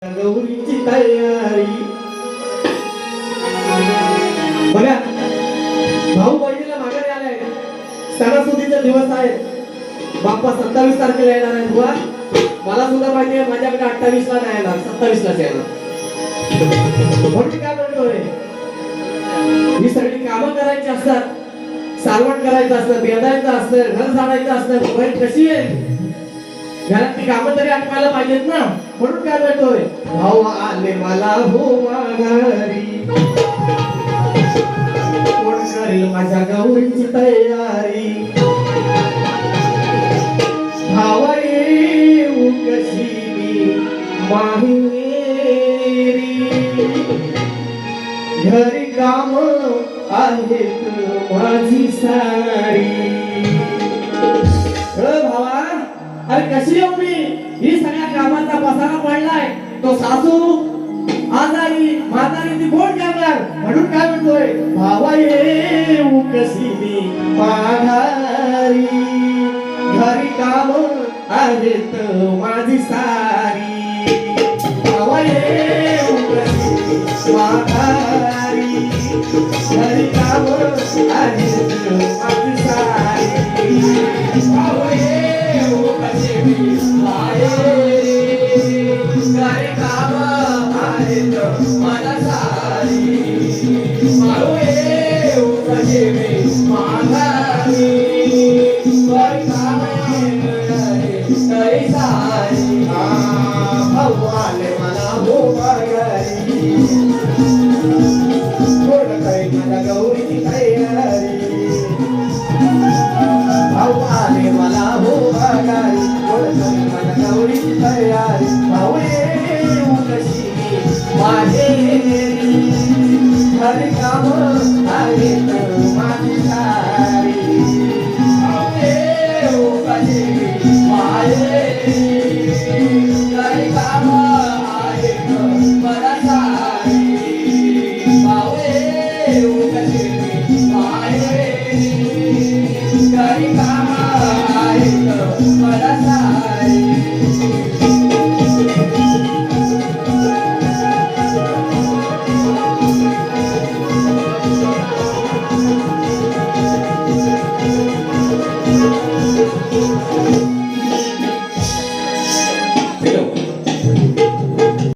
गौरीची तयारी बघा, भाऊ बहिणीला माघारी आलाय. सणासुदीचा दिवस आहे. बाप्पा 27 तारखेला येणार आहे. बुवा मला सुद्धा माहिती आहे, माझ्याकडे 28 ला नाही येणार, 27 लाच येणार. म्हणून काय म्हणतोय, ही सगळी कामं करायची असतात, सारवण करायचं असतं, बेदायचं असतं, घर झाडायचं असतं. बहीण कशी आहे, घरातली कामं तरी आठवायला पाहिजेत ना. म्हणून काय म्हणतोय, भाऊ आले मला हो माघारी, कोण करेल माझ्या गौरीची तयारी. भावा येऊ कशी मी माहेरी, घरी काम आहेत माझी सारी. भावा अरे कशी येऊ मी, ही सगळ्या कामाचा पसारा पडलाय. तो सासू आजारी म्हातारी, ती कोण करणार. म्हणून काय म्हणतोय, भावा येऊ कशी मी माघारी, घरी काम आहेत माझी सारी. भावा येऊ कशी माघारी, घरी काम आहेत माझी सारी. भावा येऊ कशी मी माहेरी, घरी काम आहेत माझा सारी. भाऊ येऊ कशी मी माघारी, घरी काम आहेत सारी. भाऊ आले मला हो माघारी, कोण करेल माझ्या गौरीची तयारी. भाऊ आले मला हो माघारी, कोण करेल माझ्या गौरीची तयारी. भाऊ येऊ कशी मी माहेरी, घरी काम आहेत माझी सारी. भाऊ येऊ कशी